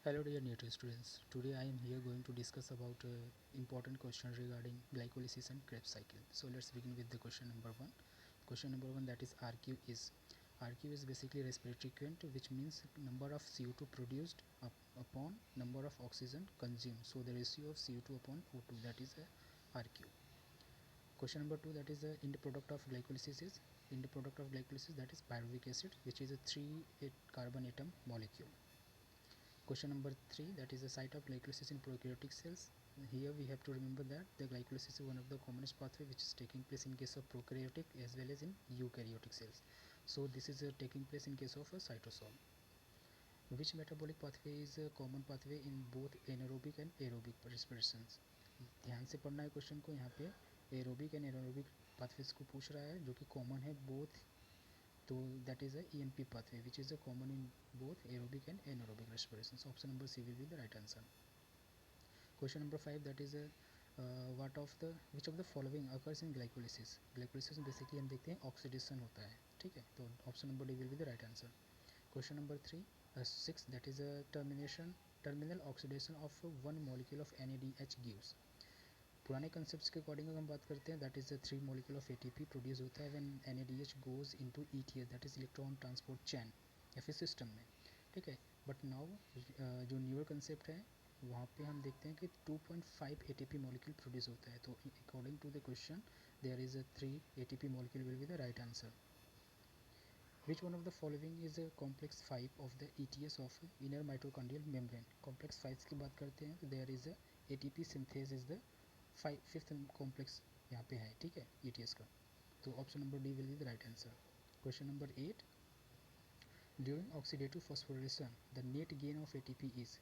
Hello dear NEET students. Today I am here going to discuss about important question regarding glycolysis and Krebs cycle. So let's begin with the question number 1. Question number 1, that is RQ is basically respiratory current, which means number of CO2 produced upon number of oxygen consumed. So the ratio of CO2 upon O2, that is RQ. Question number 2, that is the end product of glycolysis that is pyruvic acid, which is a 3 carbon atom molecule. Question number 3, that is the site of glycolysis in prokaryotic cells. Here we have to remember that the glycolysis is one of the commonest pathway which is taking place in case of prokaryotic as well as in eukaryotic cells. So this is taking place in case of a cytosol. Which metabolic pathway is a common pathway in both anaerobic and aerobic respirations? ध्यान से पढ़ना है question को. यहाँ पे aerobic and anaerobic pathways को पूछ रहा है जो कि कॉमन है बोथ. तो that is a EMP pathway which is a common in both aerobic and anaerobic respirations. Option number C will be the right answer. Question number 5, that is which of the following occurs in glycolysis? Glycolysis में basically हम देखते हैं oxidation होता है. ठीक है, तो option number D will be the right answer. Question number 6, that is a terminal oxidation of one molecule of NADH gives. पुराने कंसेप्ट के अकॉर्डिंग अगर हम बात करते हैं that is 3 molecule of ATP produce होता है when NADH goes into ETS, that is electron transport chain या फिर सिस्टम में. ठीक है, बट नाउ जो न्यूअर कंसेप्ट है वहाँ पे हम देखते हैं कि 2.5 ATP मॉलिक्यूल प्रोड्यूस होता है. तो according to the question there is 3 ATP molecule will be the right answer. Which one of the following is a complex 5 of the ETS of inner mitochondrial membrane? Complex 5 की बात करते हैं तो there is a ATP synthase is the fifth complex यहाँ पे है. ठीक है, ETS का. तो option number D will be the right answer. Question number 8, during oxidative phosphorylation the net gain of ATP is.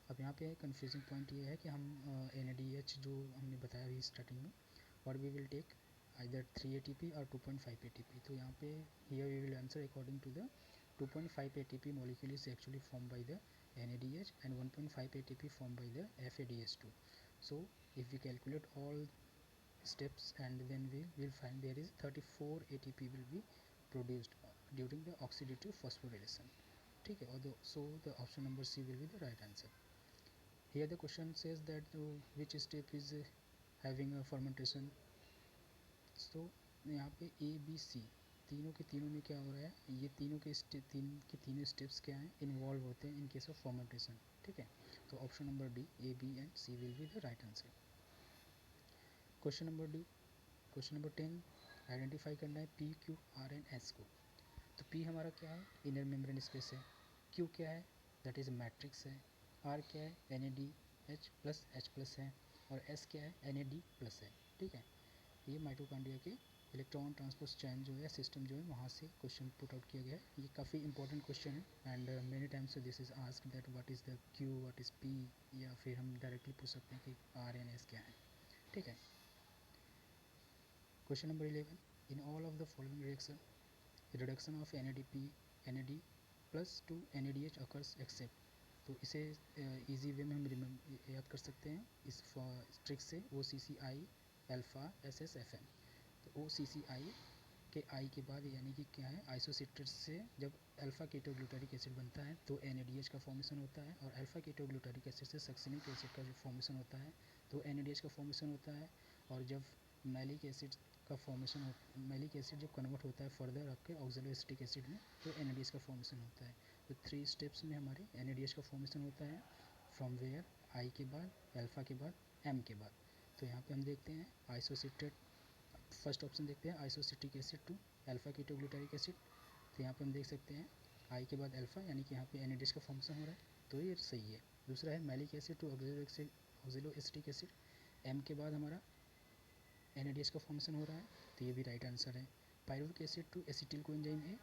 अब यहाँ पे कन्फ्यूजिंग पॉइंट ये है कि हम NADH जो हमने बताया अभी स्टार्टिंग में और we will take either 3 ATP or 2.5 ATP. तो यहाँ पे here we will answer according to the 2.5 ATP molecule is actually formed by the NADH and 1.5 ATP formed by the FADH2. So if we calculate all steps and then we will find there is 34 ATP will be produced during the oxidative phosphorylation. ठीक है, और so the option number C will be the right answer. Here the question says that which step is having a fermentation. तो यहाँ पे ABC तीनों के तीनों में क्या हो रहा है, ये तीनों के तीनों स्टेप्स क्या हैं, इन्वॉल्व होते हैं इन केस ऑफ फर्मेंटेशन. ठीक है, तो option number D A, B and C will be the right answer. Question number 10, identify करना है P, Q, R and S को. तो P हमारा क्या है, इनर मेम्ब्रेन स्पेस है. Q क्या है, दैट इज़ मैट्रिक्स है. R क्या है, NADH प्लस H प्लस है. और S क्या है, NAD प्लस है. ठीक है, ये माइटोकॉन्ड्रिया के इलेक्ट्रॉन ट्रांसपोर्ट चैन जो है सिस्टम जो है वहाँ से क्वेश्चन पुट आउट किया गया है. ये काफ़ी इंपॉर्टेंट क्वेश्चन है and many times this is asked that what is the Q, what is P, या फिर हम डायरेक्टली पूछ सकते हैं कि R एंड S क्या है. ठीक है. Question number 11, in all of the following reaction reduction of NAD plus to NADH occurs except. तो इसे इजी वे में हम याद कर सकते हैं इस ट्रिक से. OCCI alpha SSFN. तो OCCI के आई के बाद यानी कि क्या है, आइसोसिट्रेट से जब अल्फ़ा कीटोग्लूटारिक एसिड बनता है तो NADH का फॉर्मेशन होता है. और अल्फ़ा कीटोग्लूटारिक एसिड से सक्सिनिक एसिड का जो फॉर्मेशन होता है तो NADH का फॉर्मेशन होता है. और जब मैलिक एसिड का फॉर्मेशन मैलिक एसिड जब कन्वर्ट होता है फर्दर आपके ऑक्जेलोएसिटिक एसिड में तो NADH का फॉर्मेशन होता है. तो 3 स्टेप्स में हमारे NADH का फॉर्मेशन होता है. फ्रॉम वेयर, आई के बाद, अल्फ़ा के बाद, M के बाद. तो यहाँ पे हम देखते हैं आइसोसिट्रेट, फर्स्ट ऑप्शन देखते हैं isocitric acid to alpha ketoglutaric acid. तो यहाँ पे हम देख सकते हैं आई के बाद अल्फ़ा यानी कि यहाँ पे NADH का फॉर्मेशन हो रहा है तो ये सही है. दूसरा है malic acid to oxaloacetic acid. M के बाद हमारा NADH का फॉर्मेशन हो रहा है तो ये भी राइट आंसर है. Pyruvic acid to acetyl coenzyme A,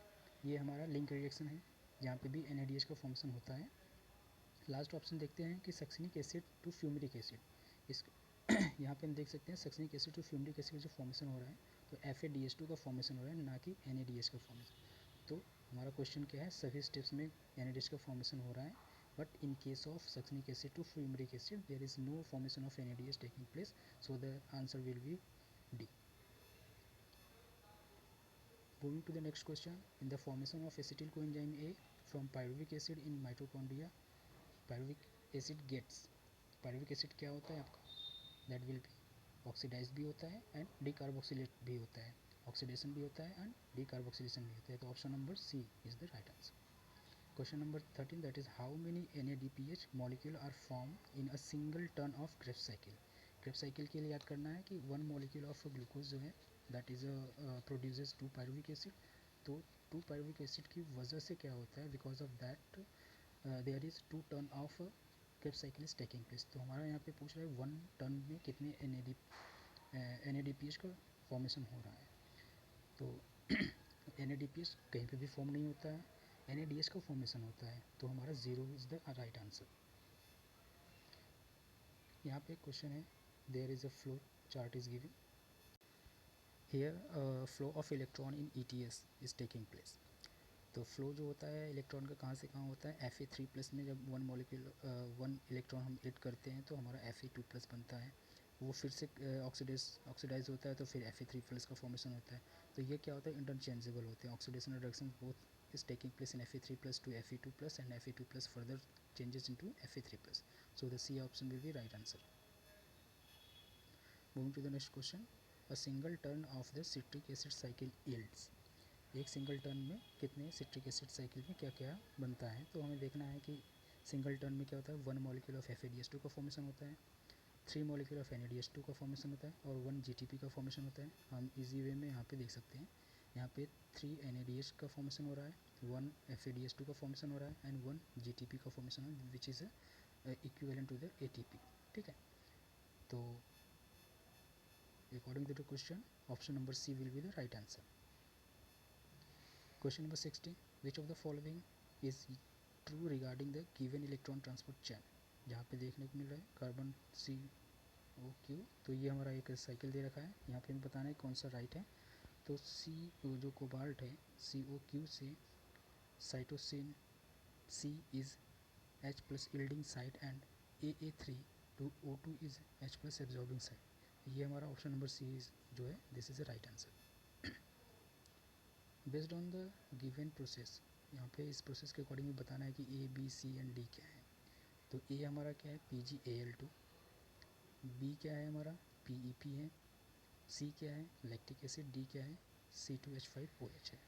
ये हमारा लिंक रिएक्शन है जहाँ पे भी NADH का फॉर्मेशन होता है. लास्ट ऑप्शन देखते हैं कि succinic acid to fumaric acid. इस यहाँ पे हम देख सकते हैं succinic acid to fumaric acid जो फॉर्मेशन हो रहा है तो FADH2 का फॉर्मेशन हो रहा है ना कि NADH का फॉर्मेशन. तो हमारा क्वेश्चन क्या है, सभी स्टेप्स में NADH का फॉर्मेशन हो रहा है but in case of succinic acid to fumaric acid there is no formation of NADH taking place. So the answer will be D. Moving to the next question, in the formation of acetyl coenzyme A from pyruvic acid in mitochondria, pyruvic acid gets, pyruvic acid क्या होता है आपका, that will be oxidise भी होता है and decarboxylate भी होता है, ऑक्सीडेशन भी होता है एंड डीकार्बोक्सिलेशन भी होता है, तो option number C is the right answer. Question number 13, that is how many NADPH molecule are formed in a single turn of Krebs cycle. Krebs cycle के लिए याद करना है कि वन molecule of glucose जो है that is produces 2 pyruvic acid, तो 2 pyruvic acid की वजह से क्या होता है, because of that there is 2 turn of Krebs cycle is taking place. तो हमारा यहाँ पे पूछ रहा है वन टर्न में कितने NADPH का फॉर्मेशन हो रहा है, तो NADPH कहीं पे भी फॉर्म नहीं होता है, NADH का फॉर्मेशन होता है, तो हमारा 0 इज द राइट आंसर. यहाँ पे क्वेश्चन है, there is a flow chart is given here, flow of electron in ETS is taking place. तो फ्लो जो होता है इलेक्ट्रॉन का कहाँ से कहाँ होता है, Fa3+ में जब वन इलेक्ट्रॉन हम ऐड करते हैं तो हमारा Fe2+ बनता है, वो फिर से ऑक्सीडाइज होता है तो फिर Fe3+ का फॉर्मेशन होता है, तो ये क्या होता है, इंटरचेंजेबल होते हैं, oxidation reduction both is taking place in Fe3+ to Fe2+ and Fe2+ further changes into Fe3+, so the C option will be right answer. Moving to the next question, a single turn of the citric acid cycle yields, एक single turn में कितने citric acid cycle में क्या क्या बनता है, तो हमें देखना है कि सिंगल टर्न में क्या होता है, 1 मॉलिक्यूल ऑफ FADH2 का फॉर्मेशन होता है, 3 मॉलिक्यूल ऑफ NADH2 का फॉर्मेशन होता है और 1 GTP का फॉर्मेशन होता है. हम इजी वे में यहाँ पे देख सकते हैं, यहाँ पे 3 NADH का फॉर्मेशन हो रहा है, 1 FADH2 का फॉर्मेशन हो रहा है एंड 1 GTP का फॉर्मेशन हो, which is equivalent to the ATP. ठीक है, तो according to the question option number C will be the right answer. Question number 16, which of the following is true regarding the given electron transport chain. जहाँ पे देखने को मिल रहा है carbon CO2, तो ये हमारा एक साइकिल दे रखा है, यहाँ पे हमें बताना है कौन सा राइट है, तो C जो कोबाल्ट है CO2 से cytosine C is H+ yielding site and AA3 to O2 is H+ absorbing site. ये हमारा ऑप्शन नंबर C जो है this is the right answer. Based on the given process, यहाँ पे इस प्रोसेस के अकॉर्डिंग में बताना है कि A B C and D क्या है, तो A हमारा क्या है PgAl2, B क्या है हमारा PEP है, C क्या है लैक्टिक एसिड, D क्या है C2H5OH है.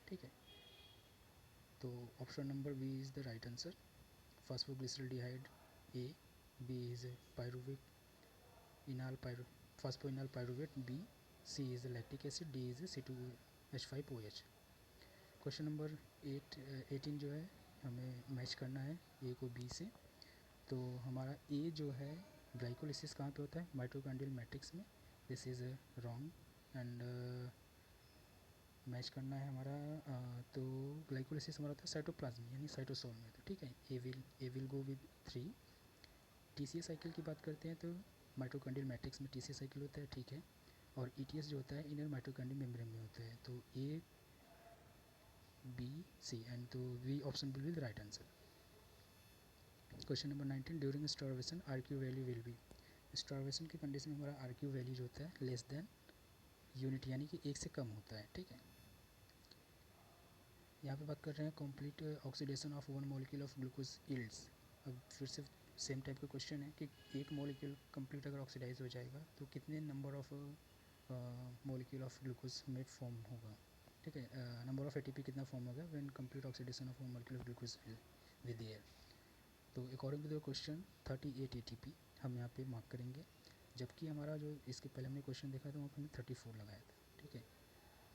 ठीक है, तो option number B is the right answer. Phosphoglyceraldehyde A, B is pyruvic enol phosphoenol pyruvate B, C is the lactic acid, D is C2H5OH. Question number 18 जो है हमें मैच करना है ए को बी से, तो हमारा ए जो है ग्लाइकोलिसिस कहाँ पे होता है, माइटोकॉन्ड्रियल मैट्रिक्स में, this is wrong and match करना है हमारा तो ग्लाइकोलिसिस हमारा होता है साइटोप्लाज्म यानी साइटोसोल में, तो ठीक है A will go with 3. TCA cycle की बात करते हैं तो माइटोकॉन्ड्रियल मैट्रिक्स में TCA साइकिल होता है, ठीक है, और ETS जो होता है इनर माइटोकॉन्ड्रियल मेम्ब्रेन में होता है, तो ए B C and तो B option will be the right answer. Question number 19, during starvation RQ value will be, starvation की कंडीशन में हमारा RQ वैल्यू जो होता है लेस देन यूनिट यानी कि एक से कम होता है. ठीक है, यहाँ पे बात कर रहे हैं complete oxidation of 1 molecule of glucose yields. अब फिर से सेम टाइप का क्वेश्चन है कि एक मॉलिक्यूल कंप्लीट अगर ऑक्सीडाइज हो जाएगा तो कितने number of molecule of glucose में फॉर्म होगा. ठीक है, नंबर ऑफ ATP कितना फॉर्म होगा when complete oxidation of 1 molecule of glucose with air, तो according to the question 38 ATP हम यहाँ पे मार्क करेंगे, जबकि हमारा जो इसके पहले हमने क्वेश्चन देखा था वहाँ पे हमने 34 लगाया था. ठीक है,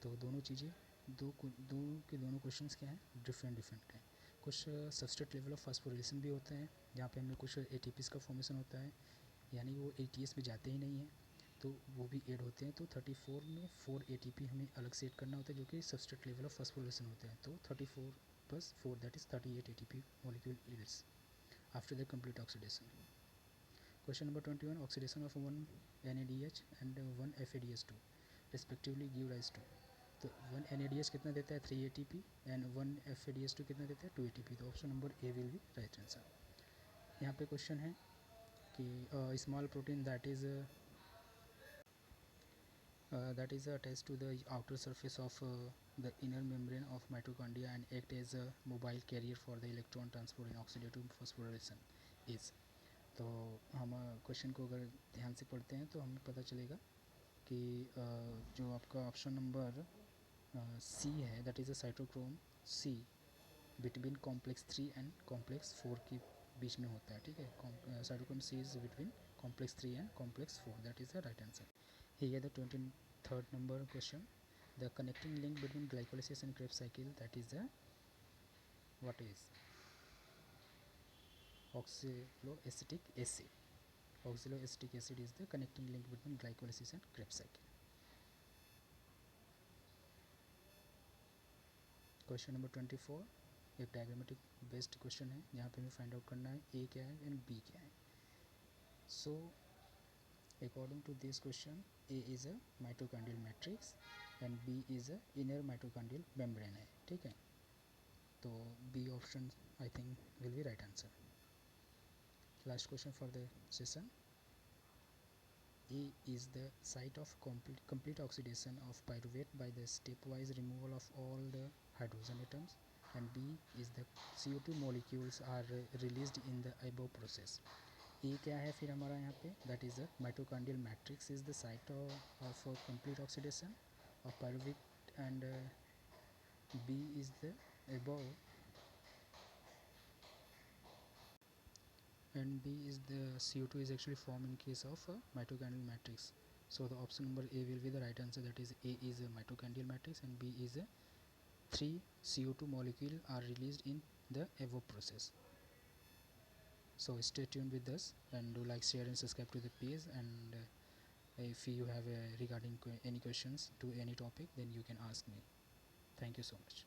तो दोनों चीज़ें दो के दोनों क्वेश्चंस क्या हैं डिफरेंट हैं. कुछ सबस्ट्रेट लेवल ऑफ फास्फोरिलेशन भी होते हैं जहाँ पे हमें कुछ ATPs का फॉर्मेशन होता है, यानी वो ATS में जाते ही नहीं है, तो वो भी ऐड होते हैं, तो 34 में 4 ATP हमें अलग से ऐड करना होता है जो कि सबस्ट्रेट लेवल ऑफ फास्फोरिलेशन होते हैं, तो 34 + 4 that is 38 ATP molecule yields after the complete oxidation. Question number 21, oxidation of 1 NADH and 1 FADH2 respectively give rise to, तो 1 NADH कितना देता है 3 ATP एंड 1 FADH2 कितना देता है 2 ATP, तो option number A will be right answer. यहाँ पे क्वेश्चन है कि small protein that is attached to the outer surface of the inner membrane of mitochondria and act as a mobile carrier for the electron transport in oxidative phosphorylation. Is. तो हम question को अगर ध्यान से पढ़ते हैं तो हमें पता चलेगा कि जो आपका ऑप्शन नंबर सी है, that is a cytochrome C between complex 3 and complex 4 के बीच में होता है, ठीक है। Cytochrome C is between complex 3 and complex 4, that is the right answer. Here the 23rd number question, the connecting link between glycolysis and Krebs cycle, that is the what is oxaloacetic acid. Oxaloacetic acid is the connecting link between glycolysis and Krebs cycle. Question number 24 एक diagrammatic based question है, जहाँ पे हमें find out करना है ए क्या है and B क्या है। So according to this question, A is a mitochondrial matrix and B is a inner mitochondrial membrane है, ठीक है। तो B option I think will be right answer. Last question for the session. A is the site of complete oxidation of pyruvate by the stepwise removal of all the hydrogen atoms, and B is the CO2 molecules are released in the above process. A क्या है फिर हमारा यहाँ पे, that is the mitochondrial matrix is the site of complete oxidation of pyruvate, and B is the above, and B is the CO2 is actually formed in case of a mitochondrial matrix. So the option number A will be the right answer, that is A is a mitochondrial matrix and B is a 3 CO2 molecule are released in the above process. So stay tuned with us and do like, share and subscribe to the page, and if you have regarding any questions to any topic, then you can ask me. Thank you so much.